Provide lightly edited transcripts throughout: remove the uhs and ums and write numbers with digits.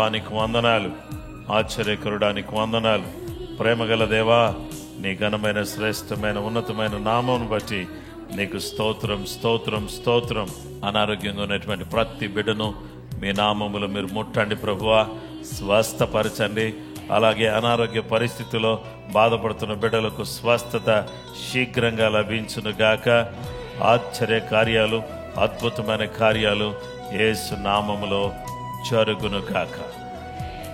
దేవానికి వందనాలు, ఆశ్చర్యకరుడానికి వందనాలు. ప్రేమగల దేవా, నీ ఘనమైన శ్రేష్టమైన ఉన్నతమైన నామమును బట్టి నీకు స్తోత్రం స్తోత్రం స్తోత్రం. అనారోగ్యంగా ఉన్నటువంటి ప్రతి బిడ్డను మీ నామములో మీరు ముట్టండి ప్రభువా, స్వస్థపరచండి. అలాగే అనారోగ్య పరిస్థితిలో బాధపడుతున్న బిడ్డలకు స్వస్థత శీఘ్రంగా లభించును గాక. ఆశ్చర్య కార్యాలు, అద్భుతమైన కార్యాలు యేసు నామములో జరుగును గాక.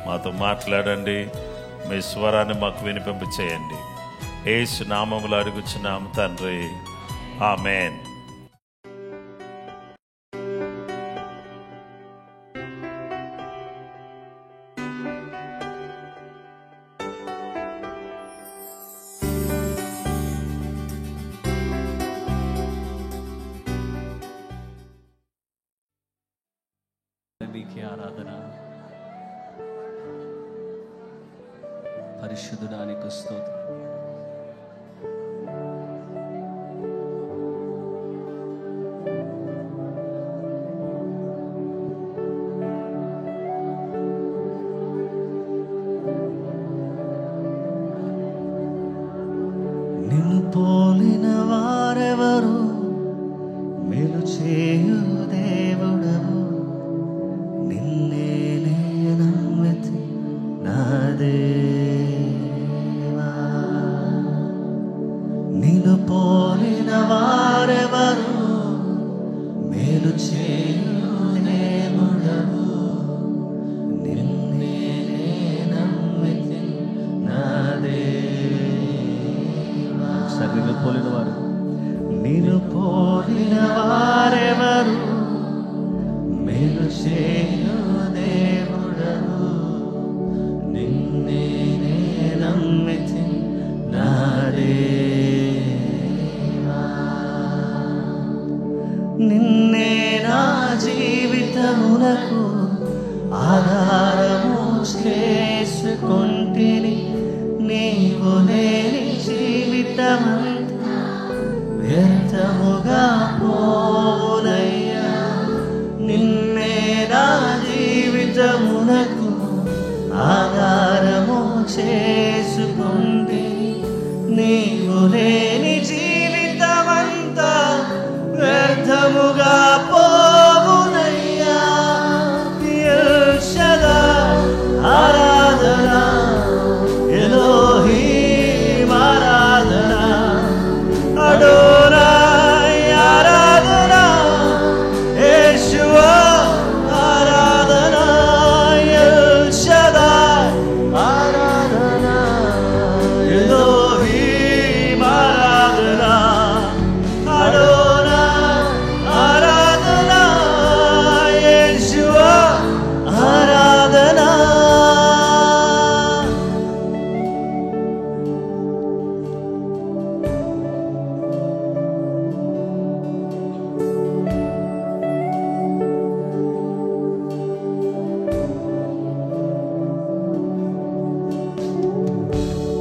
మాతో మాట్లాడండి, మీ స్వరాన్ని మాకు వినిపింప చేయండి. యేసు నామములో అడుగుచున్నాం తండ్రి, ఆమేన్. నీకే ఆరాధన, పరిశుద్ధుడానికి స్తోత్రం. నిన్ను పోలిన వారెవరు, మేలు చేయు దేవుడవు, నిన్నే నమ్మితి నా దేవా. నిన్ను పోలిన వారెవరు, మేలు చేయు దేవుడవు, నిన్నే నమ్మితి నా దేవా. సరిగ్గా పోలిన వారు, నిన్ను పోలిన వారెవరు, మేలు చేయు దేవుడవు, నిన్నే నమ్మితి నా దేవా. నిన్నే నా జీవితమునకు ఆధారము చేసుకొంటిని, నీవు లేని జీవితమంతా వ్యర్థముగా పోవునయ్యా. నిన్నే నా జీవితమునకు ఆధారము చేసుకుంది, నీవు లేని జీవితమంతా వ్యర్థముగా పోవునయ్యా. ఎల్ షదాయ్ ఆరాధన, ఎలోహీం ఆరాధన, అడోనాయ్ ఆరాధన, యేషువా ఆరాధన, ఎల్ షదాయ్ ఆరాధన, ఎలోహీం ఆరాధన, అడోనాయ్ ఆరాధన, యేషువా ఆరాధన.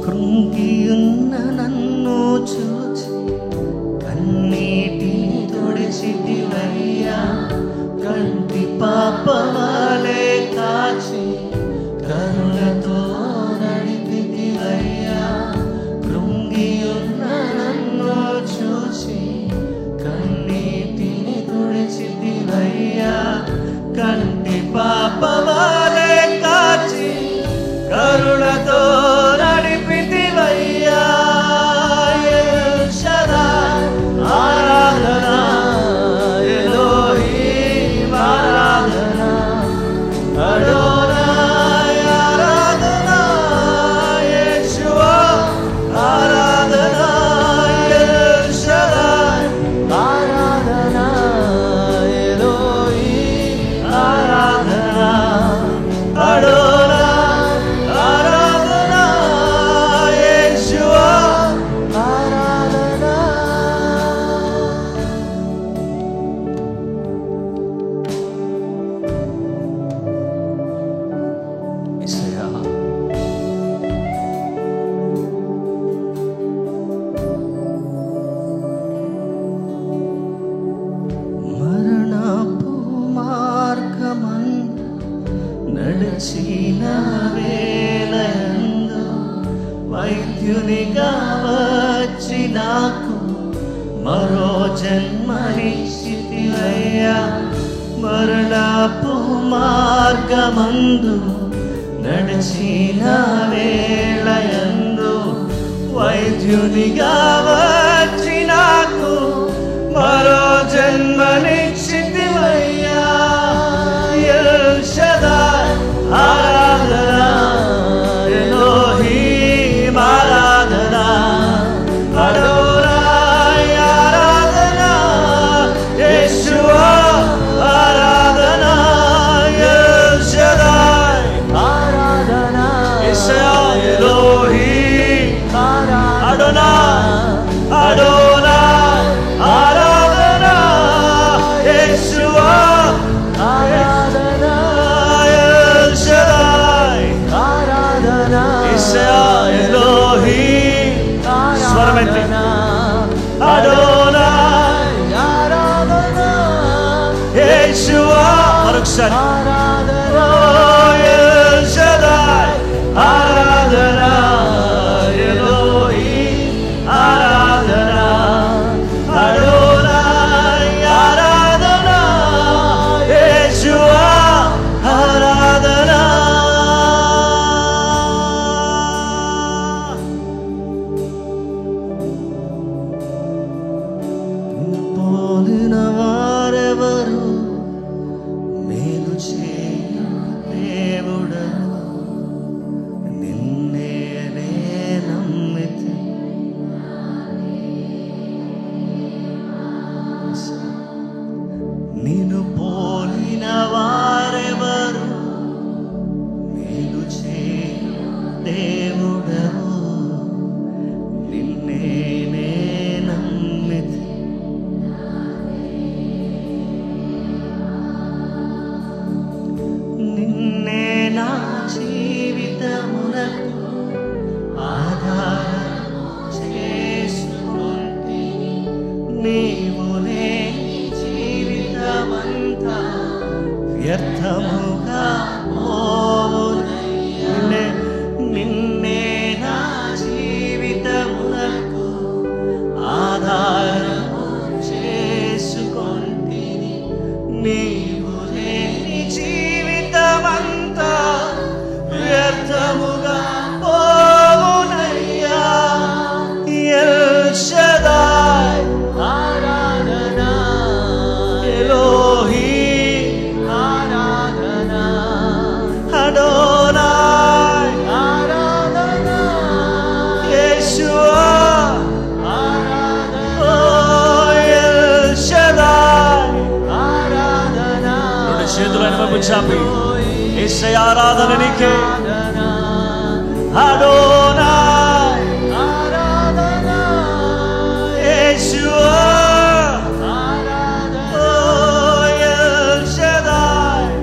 కృంగియున్న నన్ను చూచి కన్నీటిని తుడిచితివయ్యా. కంటి పాపవాలే కాచి కరుణతో నడిపితివయ్యా. కృంగియున్న నన్ను చూచి కన్నీటిని తుడిచితివయ్యా. కంటి పాపవాలే కాచి కరుణతో నడిపితివయ్యా. ఎల్ నడిచిన వేళయందు వైద్యునిగా వచ్చి నాకు మరో జన్మనిచ్చితివయ్యా. మరణపు మార్గమందు నడిచిన వేళయందు వైద్యునిగా వచ్చి నాకు మరో జన్మనిచ్చితివయ్యా. ఎల్ షదాయ్ ఆరాధనా, ఎలోహీం ఆరాధనా, అడోనాయ్ ఆరాధనా, యేషువా ఆరాధనా, ఎల్ షదాయ్ ఆరాధనా, యేషయా ఎలోహీం అడోనాయ్ అడోనాయ్ ఆరాధనా, యేషువా ఆరాధనా, ఎల్ షదాయ్ ఆరాధనా, యేషయా ఎలోహీం స్వరమెత్తి అడోనాయ్ ఆరాధనా, యేషువా మరొకసారి ఆరాధనా, ఎల్ షదాయ్ ఆరాధనా, ఎలోహీం ఆరాధనా, అడోనాయ్ ఆరాధనా, యేషువా ఆరాధనా. పోలిన వారెవరు, మేలు చేయు దేవుడవు, నిన్నే నే నమ్మితి. నిన్ను పోలిన వారెవరు, మేలు చేయు దేవుడవు, నిన్నే నే నమ్మితి. నిన్నే నా జీవితమునకు ఆధారము చేసుకుంటే, నీవు లేని జీవితమంతా వ్యర్థముగా పోవునయ్యా. నిన్నే నా జీవితమునకు ఆధారము చేసుకొంటిని, నీవు లేని జీవితమంతా వ్యర్థముగా పోవునయ్యా. ఎల్ షదాయ్ ఆరాధనా, ఎలోహీం ఆరాధనా, అడోనాయ్ ఆరాధనా, యేషువా ఆరాధనా, ఓ ఎల్ షదాయ్. ఆరాధనా, రెండు చేతులను వైపు చాపి యేసయ్య ఆరాధన నీకే. ఆరాధనా, అడోనాయ్ ఆరాధనా, యేషువా ఆరాధనా, ఓ ఎల్ షదాయ్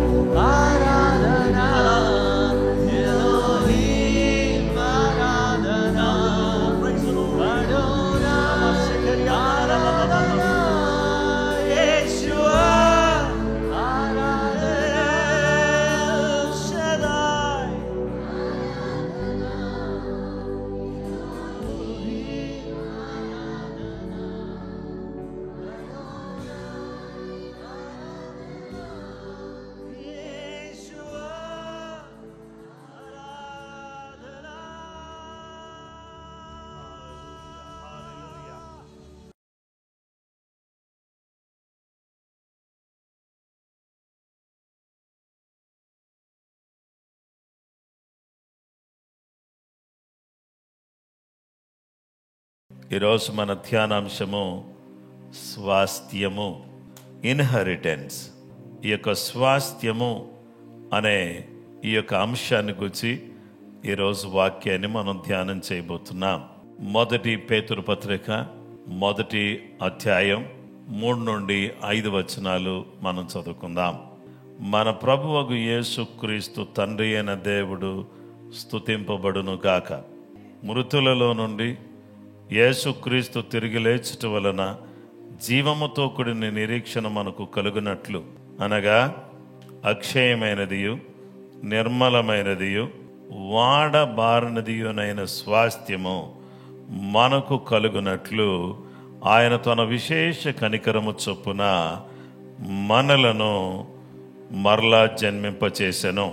ఆరాధనా, ఎలోహీం ఆరాధనా, అడోనా, ఆరాధనా, యేషువా ఆరాధనా, ఎల్ షదాయ్. యేషువా ఆరాధనా. ఈరోజు మన ధ్యానాంశము స్వాస్థ్యము, ఇన్హెరిటెన్స్. ఈ యొక్క స్వాస్థ్యము అనే ఈ యొక్క అంశాన్ని గురించి ఈరోజు వాక్యాన్ని మనం ధ్యానం చేయబోతున్నాం. మొదటి పేతురు పత్రిక 1వ అధ్యాయం 3 నుండి 5 వచనాలు మనం చదువుకుందాం. మన ప్రభువగు యేసుక్రీస్తు తండ్రి అయిన దేవుడు స్తుతింపబడును గాక. మృతులలో నుండి యేసుక్రీస్తు తిరిగి లేచుట వలన జీవముతో కూడిన నిరీక్షణ మనకు కలుగునట్లు, అనగా అక్షయమైనదియు నిర్మలమైనదియు వాడబారినదియునైన స్వాస్థ్యము మనకు కలుగునట్లు ఆయన తన విశేష కనికరము చొప్పున మనలను మరలా జన్మింపచేసెను.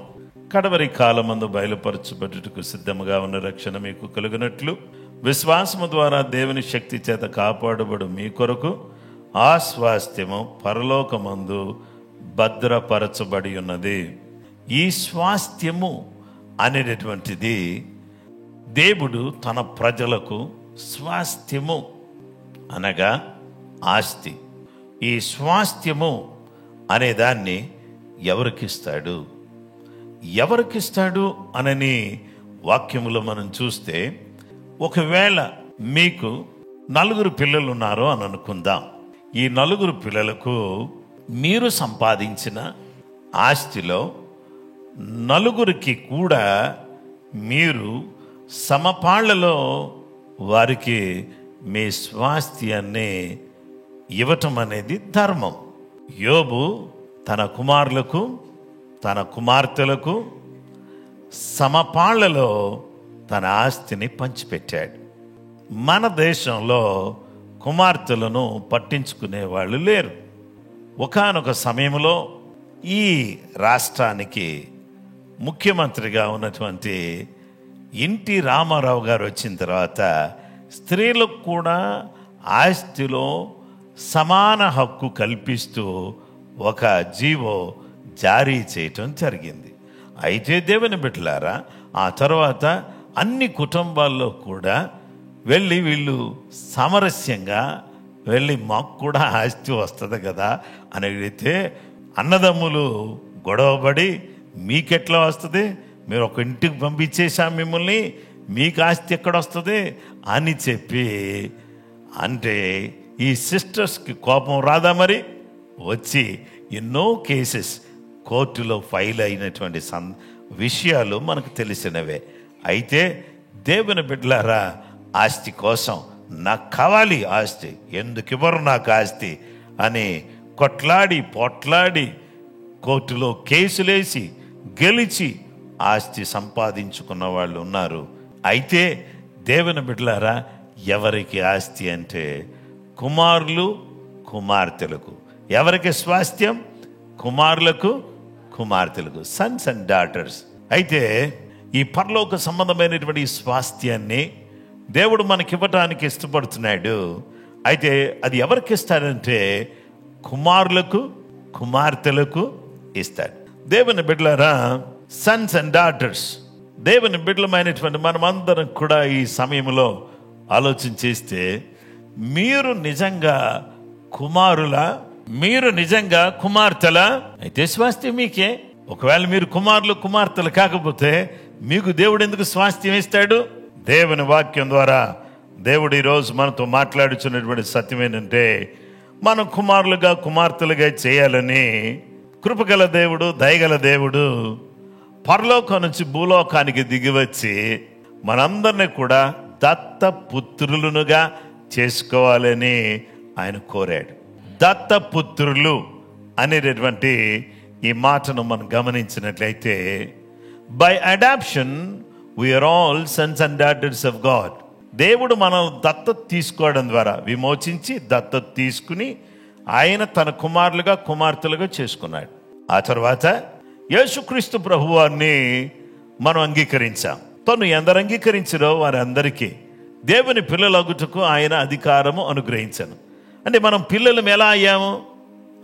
కడవరి కాలమందు బయలుపరచబడుటకు సిద్ధముగా ఉన్న రక్షణ మీకు కలుగునట్లు విశ్వాసము ద్వారా దేవుని శక్తి చేత కాపాడబడు మీ కొరకు ఆ స్వాస్థ్యము పరలోకమందు భద్రపరచబడి ఉన్నది. ఈ స్వాస్థ్యము అనేటటువంటిది దేవుడు తన ప్రజలకు స్వాస్థ్యము అనగా ఆస్తి. ఈ స్వాస్థ్యము అనేదాన్ని ఎవరికిస్తాడు అనని వాక్యములో మనం చూస్తే, ఒకవేళ మీకు 4 పిల్లలు ఉన్నారు అని అనుకుందాం. ఈ 4 పిల్లలకు మీరు సంపాదించిన ఆస్తిలో 4కి కూడా మీరు సమపాళ్లలో వారికి మీ స్వాస్థ్యాన్ని ఇవ్వటం అనేది ధర్మం. యోబు తన కుమారులకు తన కుమార్తెలకు సమపాళ్లలో తన ఆస్తిని పంచిపెట్టాడు. మన దేశంలో కుమార్తెలను పట్టించుకునే వాళ్ళు లేరు. ఒకానొక సమయంలో ఈ రాష్ట్రానికి ముఖ్యమంత్రిగా ఉన్నటువంటి ఎన్టీ రామారావు గారు వచ్చిన తర్వాత స్త్రీలకు కూడా ఆస్తిలో సమాన హక్కు కల్పిస్తూ ఒక జీవో జారీ చేయటం జరిగింది. అయితే దేవుని బిడ్డలారా, ఆ తర్వాత అన్ని కుటుంబాల్లో కూడా వెళ్ళి వీళ్ళు సామరస్యంగా వెళ్ళి మాకు కూడా ఆస్తి వస్తుంది కదా అని అడిగితే, అన్నదమ్ములు గొడవపడి మీకెట్లా వస్తుంది, మీరు ఒక ఇంటికి పంపించేశాం మిమ్మల్ని, మీకు ఆస్తి ఎక్కడ వస్తుంది అని చెప్పి అంటే ఈ సిస్టర్స్కి కోపం రాదా? మరి వచ్చి ఎన్నో కేసెస్ కోర్టులో ఫైల్ అయినటువంటి విషయాలు మనకు తెలిసినవే. అయితే దేవుని బిడ్డలారా, ఆస్తి కోసం నాకు కావాలి ఆస్తి, ఎందుకు ఇవ్వరు నాకు ఆస్తి అని కొట్లాడి పోట్లాడి కోర్టులో కేసులేసి గెలిచి ఆస్తి సంపాదించుకున్న వాళ్ళు ఉన్నారు. అయితే దేవుని బిడ్డలారా, ఎవరికి ఆస్తి అంటే కుమారులు కుమార్తెలకు. ఎవరికి స్వాస్థ్యం? కుమారులకు కుమార్తెలకు, సన్స్ అండ్ డాటర్స్. అయితే ఈ పరలోక సంబంధమైనటువంటి స్వాస్థ్యాన్ని దేవుడు మనకి ఇవ్వటానికి ఇష్టపడుతున్నాడు. అయితే అది ఎవరికి ఇస్తాడంటే కుమారులకు కుమార్తెలకు ఇస్తాడు. దేవుని బిడ్డలారా, సన్స్ అండ్ డాటర్స్, దేవుని బిడ్డలమైనటువంటి మనమందరం కూడా ఈ సమయంలో ఆలోచన చేస్తే, మీరు నిజంగా కుమారులా, మీరు నిజంగా కుమార్తెలా? అయితే స్వాస్థ్యం మీకే. ఒకవేళ మీరు కుమారులు కుమార్తెలు కాకపోతే మీకు దేవుడు ఎందుకు స్వాస్థ్యం ఇస్తాడు? దేవుని వాక్యం ద్వారా దేవుడు ఈరోజు మనతో మాట్లాడుచున్నటువంటి సత్యం ఏంటంటే, మనం కుమారులుగా కుమార్తెలుగా చేయాలని కృపగల దేవుడు, దయగల దేవుడు పరలోకం నుంచి భూలోకానికి దిగివచ్చి మనందరినీ కూడా దత్తపుత్రులుగా చేసుకోవాలని ఆయన కోరాడు. దత్తపుత్రులు అనేటటువంటి ఈ మాటను మనం గమనించినట్లయితే, by adoption we are all sons and daughters of God. దేవుడు మనం దత్తత తీసుకోవడం ద్వారా విమోచించి దత్తత తీసుకుని ఆయన తన కుమారులుగా కుమార్తెలుగా చేసుకున్నాడు. ఆ తర్వాత యేసుక్రీస్తు ప్రభువాన్ని మనం అంగీకరించాం. తను ఎందరు అంగీకరించారో వారందరికీ దేవుని పిల్లలగుటకు ఆయన అధికారము అనుగ్రహించాను. అంటే మనం పిల్లలు ఎలా అయ్యాము?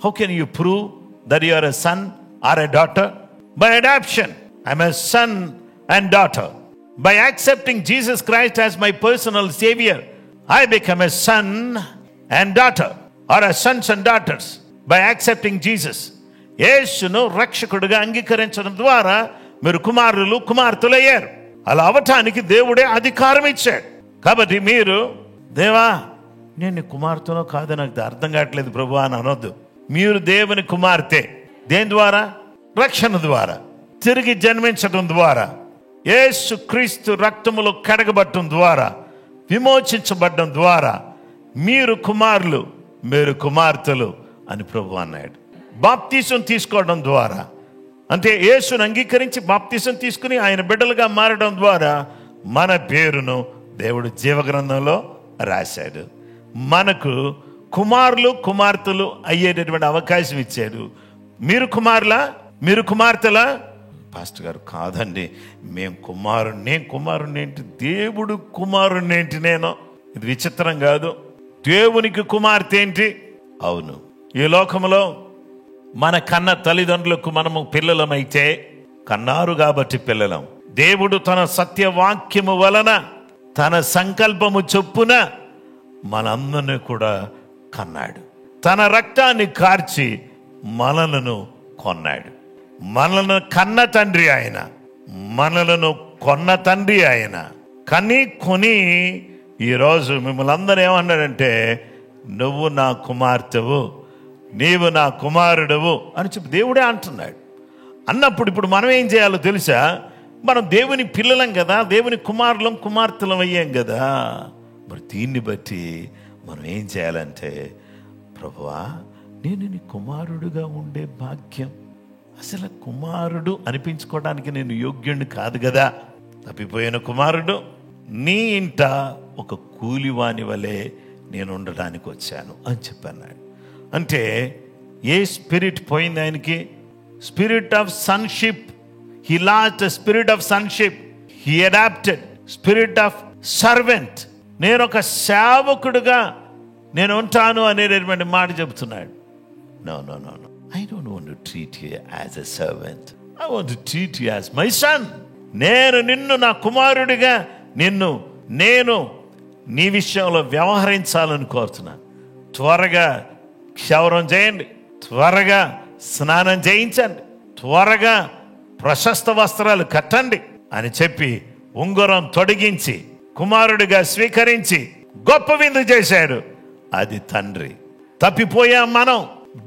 How can you prove that you are a son or a daughter? By adoption. I'm a son and daughter. By accepting Jesus Christ as my personal savior, I become a son and daughter, or a sons and daughters. By accepting Jesus, యేసును రక్షకుడిగా అంగీకరించడం ద్వారా మీరు కుమారులు కుమార్తెలు అయ్యారు. అలా అవటానికి దేవుడే అధికారం ఇచ్చాడు. కాబట్టి మీరు, దేవా నేను కుమార్తెనో కాదో నాకు అర్థం కావట్లేదు ప్రభు అని అనొద్దు. మీరు దేవుని కుమార్తె. దేని ద్వారా? రక్షణ ద్వారా, తిరిగి జన్మించడం ద్వారా, యేసు క్రీస్తు రక్తములో కడగబట్టడం ద్వారా, విమోచించబడ్డం ద్వారా మీరు కుమారులు, మీరు కుమార్తెలు అని ప్రభు అన్నాడు. బాప్తీసం తీసుకోవడం ద్వారా అంటే యేసును అంగీకరించి బాప్తిసం తీసుకుని ఆయన బిడ్డలుగా మారడం ద్వారా మన పేరును దేవుడు జీవగ్రంథంలో రాశాడు. మనకు కుమారులు కుమార్తెలు అయ్యేటటువంటి అవకాశం ఇచ్చాడు. మీరు కుమారులా, మీరు కుమార్తెలా? పాస్టర్ గారు కాదండి, నేను కుమారుణ్ణి ఏంటి, దేవుడు కుమారుణ్ణి ఏంటి నేను? ఇది విచిత్రం కాదు. దేవునికి కుమార్తె ఏంటి? అవును, ఈ లోకంలో మన కన్న తల్లిదండ్రులకు మనము పిల్లలమైతే కన్నారు కాబట్టి పిల్లలం. దేవుడు తన సత్యవాక్యము వలన తన సంకల్పము చొప్పున మనందరినీ కూడా కన్నాడు. తన రక్తాన్ని కార్చి మనలను కొన్నాడు. మనలను కన్న తండ్రి ఆయన, మనలను కొన్న తండ్రి ఆయన. కొని ఈరోజు మిమ్మల్ని అందరూ ఏమన్నాడంటే, నువ్వు నా కుమార్తెవు, నీవు నా కుమారుడవు అని చెప్పి దేవుడే అంటున్నాడు. అన్నప్పుడు ఇప్పుడు మనం ఏం చేయాలో తెలుసా? మనం దేవుని పిల్లలం కదా, దేవుని కుమారులం కుమార్తెలం అయ్యాం కదా. మరి దీన్ని బట్టి మనం ఏం చేయాలంటే, ప్రభువా నేను నీ కుమారుడుగా ఉండే భాగ్యం, అసలు కుమారుడు అనిపించుకోవడానికి నేను యోగ్యుడిని కాదు కదా, తప్పిపోయిన కుమారుడు, నీ ఇంట ఒక కూలివాని వలె నేను ఉండడానికి వచ్చాను అని చెప్పన్నాడు. అంటే ఏ స్పిరిట్ పోయింది ఆయనకి? Spirit of sonship. He lost the spirit of sonship, he adopted spirit of servant. నేను ఒక సేవకుడుగా నేను ఉంటాను అనేటటువంటి మాట చెబుతున్నాడు. No no no no, I don't want to treat you as a servant. I want to treat you as my son. నేను నిన్ను నా కుమారుడిగా నేను నీ విషయంలో వ్యవహరించాలని కోరుతున్నాను. త్వరగా క్షౌరం చేయండి, త్వరగా స్నానం చేయించండి, త్వరగా ప్రశస్త వస్త్రాలు కట్టండి అని చెప్పి ఉంగరం తొడిగించి కుమారుడిగా స్వీకరించి గొప్ప విందు చేశాడు. అది తండ్రి. తప్పిపోయాం, మనం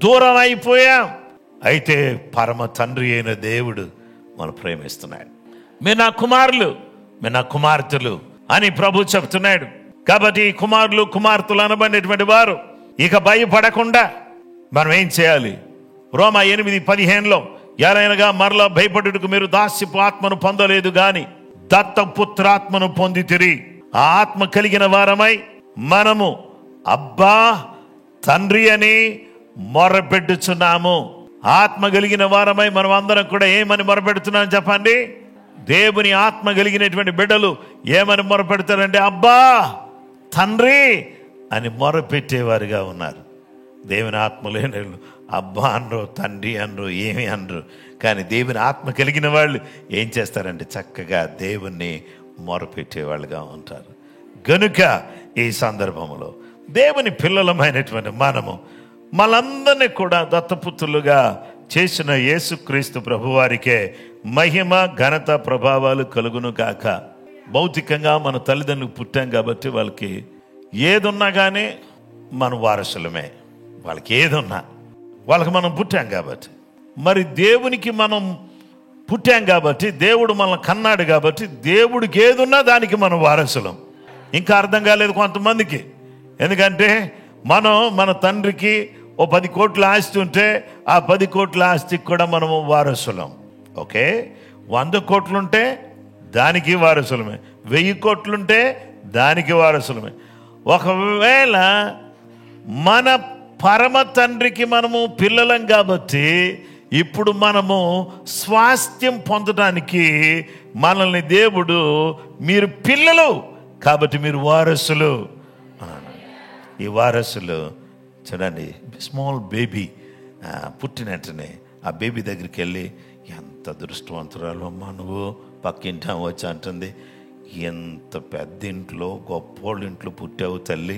దూరం అయిపోయాం. అయితే పరమ తండ్రి అయిన దేవుడు మనం ప్రేమిస్తున్నాడు. మీరు నా కుమారులు, మీరు నా కుమార్తెలు అని ప్రభు చెప్తున్నాడు. కాబట్టి ఈ కుమారులు కుమార్తెలు అనబడినటువంటి వారు ఇక భయపడకుండా మనం ఏం చేయాలి? రోమా 8:15 ఎవరైనగా మరలా భయపడుటకు మీరు దాస్యపు ఆత్మను పొందలేదు గాని దత్తపుత్రాత్మను పొందితిరి. ఆ ఆత్మ కలిగిన వారమై మనము అబ్బా తండ్రి అని మొరపెట్టుచున్నాము. ఆత్మ కలిగిన వారమై మనం అందరం కూడా ఏమని మొరపెడుతున్నాం చెప్పండి? దేవుని ఆత్మ కలిగినటువంటి బిడ్డలు ఏమని మొరపెడతారంటే అబ్బా తండ్రి అని మొరపెట్టేవారుగా ఉన్నారు. దేవుని ఆత్మ లేని అబ్బా అనరు, తండ్రి అనరు, ఏమి అనరు. కానీ దేవుని ఆత్మ కలిగిన వాళ్ళు ఏం చేస్తారంటే చక్కగా దేవుణ్ణి మొరపెట్టేవాళ్ళుగా ఉంటారు. గనుక ఈ సందర్భంలో దేవుని పిల్లలమైనటువంటి మనము మనందరినీ కూడా దత్తపుత్రులుగా చేసిన యేసుక్రీస్తు ప్రభువారికే మహిమ ఘనత ప్రభావాలు కలుగును కాక. భౌతికంగా మన తల్లిదండ్రులకు పుట్టాం కాబట్టి వాళ్ళకి ఏదున్నా కానీ మన వారసులమే. వాళ్ళకి ఏదున్నా వాళ్ళకి మనం పుట్టాం కాబట్టి, మరి దేవునికి మనం పుట్టాం కాబట్టి, దేవుడు మనల్ని కన్నాడు కాబట్టి దేవుడికి ఏదున్నా దానికి మనం వారసులం. ఇంకా అర్థం కాలేదు కొంతమందికి. ఎందుకంటే మనం మన తండ్రికి ఓ 10 కోట్ల ఆస్తి ఉంటే ఆ 10 కోట్ల ఆస్తికి కూడా మనము వారసులం. ఓకే, 100 కోట్లుంటే దానికి వారసులమే, 1000 కోట్లుంటే దానికి వారసులమే. ఒకవేళ మన పరమ తండ్రికి మనము పిల్లలం కాబట్టి ఇప్పుడు మనము స్వాస్థ్యం పొందడానికి మనల్ని దేవుడు మీరు పిల్లలు కాబట్టి మీరు వారసులు. ఈ వారసులు చూడండి, స్మాల్ బేబీ పుట్టిన వెంటనే ఆ బేబీ దగ్గరికి వెళ్ళి ఎంత దృష్టవంతురాలు అమ్మా నువ్వు, పక్కింటా వచ్చి అంటుంది, ఎంత పెద్ద ఇంట్లో గొప్పోళ్ళ ఇంట్లో పుట్టావు తల్లి,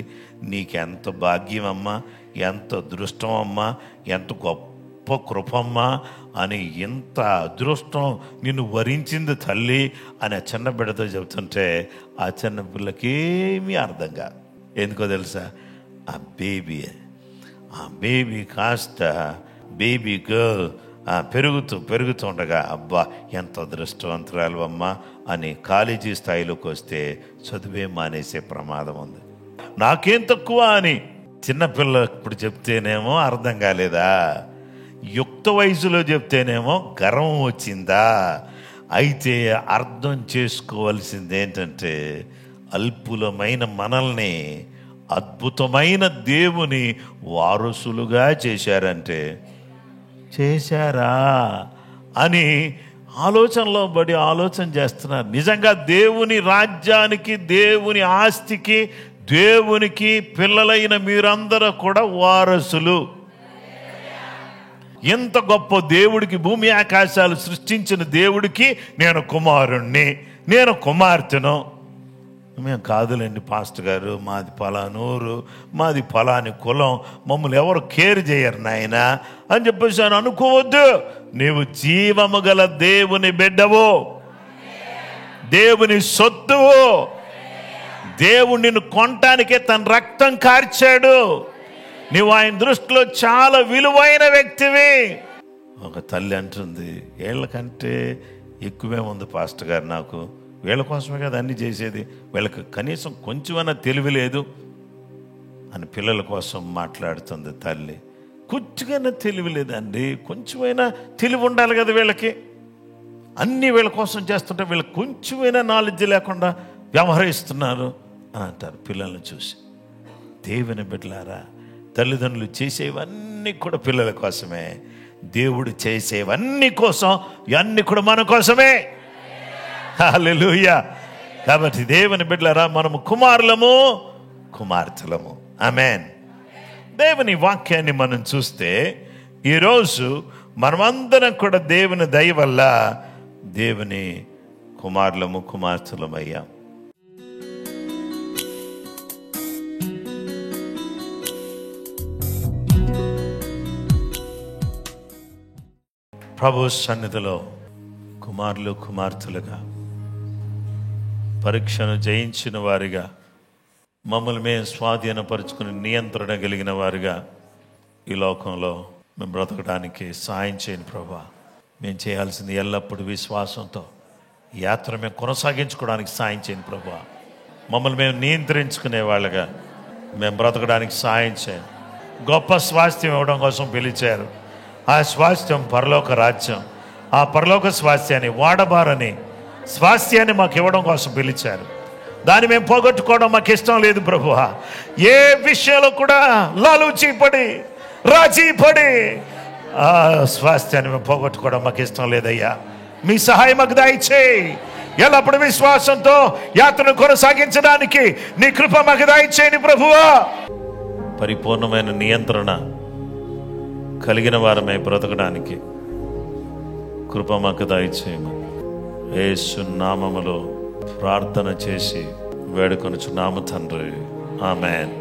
నీకెంత భాగ్యం అమ్మా, ఎంత అదృష్టం అమ్మా, ఎంత గొప్ప కృపమ్మా అని, ఎంత అదృష్టం నిన్ను వరించింది తల్లి అని ఆ చిన్న బిడ్డతో చెబుతుంటే ఆ చిన్న పిల్లకేమీ అర్థం కాదు. ఎందుకో తెలుసా? ఆ బేబీ కాస్త బేబీ గర్ల్ పెరుగుతుండగా అబ్బా ఎంత అదృష్టవంతురాలు అమ్మా అని కాలేజీ స్థాయిలోకి వస్తే చదువే మానేసే ప్రమాదం ఉంది. నాకేం తక్కువ అని చిన్నపిల్ల ఇప్పుడు చెప్తేనేమో అర్థం కాలేదా? యుక్త వయసులో చెప్తేనేమో గర్వం వచ్చిందా? అయితే అర్థం చేసుకోవాల్సింది ఏంటంటే, అల్పులమైన మనల్ని అద్భుతమైన దేవుని వారసులుగా చేశారంటే, చేశారా అని ఆలోచనలో పడి ఆలోచన చేస్తున్నారు. నిజంగా దేవుని రాజ్యానికి, దేవుని ఆస్తికి, దేవునికి పిల్లలైన మీరందరూ కూడా వారసులు. ఎంత గొప్ప దేవుడికి, భూమి ఆకాశాలు సృష్టించిన దేవుడికి నేను కుమారుణ్ణి, నేను కుమార్తెను. మేము కాదులేండి పాస్టర్ గారు, మాది పలానూరు, మాది పలాని కులం, మమ్మల్ని ఎవరు కేర్ చేయరు నాయన అని చెప్పేసి అని అనుకోవద్దు. నీవు జీవము గల దేవుని బిడ్డవు, దేవుని సొత్తువు. దేవుడు నిన్ను కొనటానికే తన రక్తం కార్చాడు. నువ్వు ఆయన దృష్టిలో చాలా విలువైన వ్యక్తివి. ఒక తల్లి అంటుంది, వీళ్ళకంటే ఎక్కువే ఉంది పాస్టర్ గారు, నాకు వీళ్ళ కోసమే కదా అన్నీ చేసేది, వీళ్ళకి కనీసం కొంచెమైనా తెలివి లేదు అని పిల్లల కోసం మాట్లాడుతుంది తల్లి. కొంచెమైనా తెలివి లేదండి, కొంచెమైనా తెలివి ఉండాలి కదా వీళ్ళకి. అన్నీ వీళ్ళ కోసం చేస్తుంటే వీళ్ళకి కొంచెమైనా నాలెడ్జ్ లేకుండా వ్యవహరిస్తున్నారు అని అంటారు పిల్లల్ని చూసి. దేవుని బిడ్డలారా, తల్లిదండ్రులు చేసేవన్నీ కూడా పిల్లల కోసమే, దేవుడు చేసేవన్నీ కోసం, ఇవన్నీ కూడా మన కోసమే. హల్లెలూయా. కాబట్టి దేవుని బిడ్డలారా, మనము కుమారులము, కుమార్తెలము. ఆమేన్. దేవుని వాక్యాన్ని మనం చూస్తే ఈరోజు మనమందరం కూడా దేవుని దయ వల్ల దేవుని కుమారులము, కుమార్తెలమయ్యాం. ప్రభు సన్నిధిలో కుమారులు, కుమార్తెలుగా, పరీక్షను జయించిన వారిగా, మమ్మల్ని మేము స్వాధీనపరుచుకుని నియంత్రణ కలిగిన వారిగా ఈ లోకంలో మేము బ్రతకడానికి సాయం చేయని ప్రభా. మేము చేయాల్సింది ఎల్లప్పుడూ విశ్వాసంతో ఈ యాత్ర మేము కొనసాగించుకోవడానికి సాయం చేయని ప్రభా. మమ్మల్ని మేము నియంత్రించుకునే వాళ్ళగా మేము బ్రతకడానికి సాయం చేయండి. గొప్ప స్వాస్థ్యం ఇవ్వడం కోసం పిలిచారు. ఆ స్వాస్థ్యం పరలోక రాజ్యం. ఆ పరలోక స్వాస్థ్యాన్ని, వాడబారని స్వాస్థ్యాన్ని మాకు ఇవ్వడం కోసం పిలిచారు. దాన్ని మేము పోగొట్టుకోవడం మాకు ఇష్టం లేదు ప్రభువా. ఏ విషయంలో కూడా లాలూచీపడి, రాజీపడి ఆ స్వాస్థ్యాన్ని మేము పోగొట్టుకోవడం మాకు ఇష్టం లేదయ్యా. మీ సహాయం మాకు దయచేయి. ఎల్లప్పుడు విశ్వాసంతో యాత్రను కొనసాగించడానికి నీ కృప మాకు దయచేయండి ప్రభువా. పరిపూర్ణమైన నియంత్రణ కలిగిన వారమై బ్రతకడానికి కృప మాకు దయచేయమని యేసు నామములో ప్రార్థన చేసి వేడుకొనుచున్నాము తండ్రి. ఆమేన్.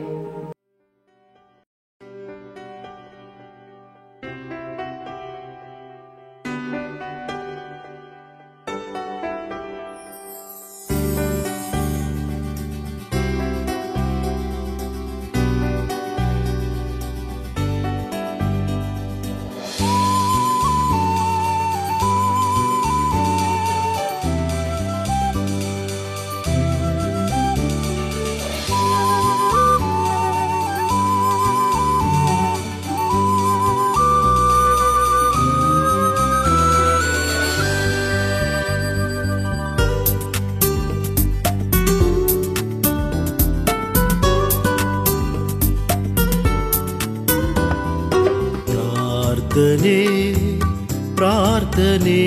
ప్రార్థనే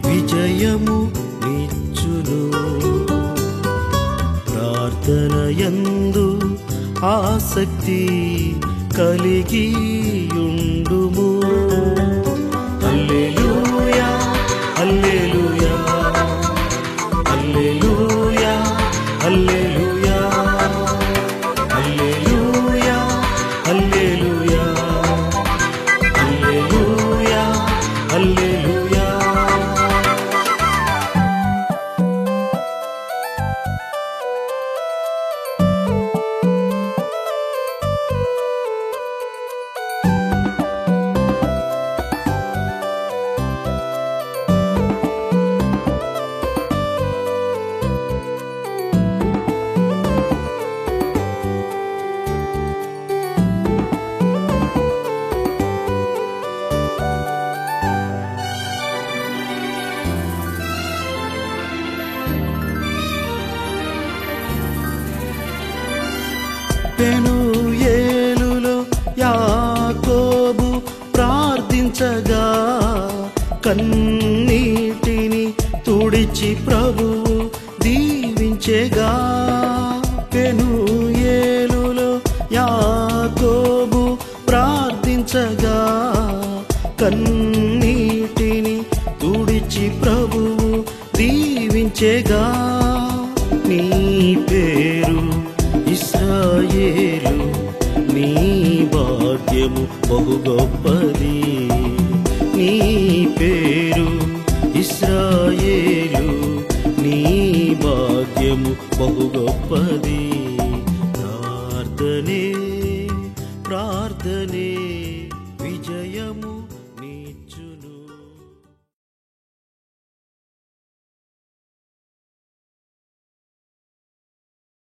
విజయము నిచ్చును. ప్రార్థనయందు ఆసక్తి కలిగి ఉండుము. హల్లెలూయా, హల్లెలూయా, హల్లెలూయా, హల్లెలూయా, హల్లెలూయా, హల్లెలూయా, హల్లెలూయా, హల్లెలూయా. పెనూయేలులో యాకోబు ప్రార్థించగా కన్నీటిని తుడిచి ప్రభువు దీవించెగా. పెనూయేలులో యాకోబు ప్రార్థించగా కన్నీటిని తుడిచి ప్రభువు దీవించెగా. నీ పేరు ఇశ్రాయేలు, నీ భాగ్యము బహు గొప్పది. నీ పేరు ఇశ్రాయేలు, నీ భాగ్యము బహు గొప్పది. ప్రార్థనే ప్రార్థనే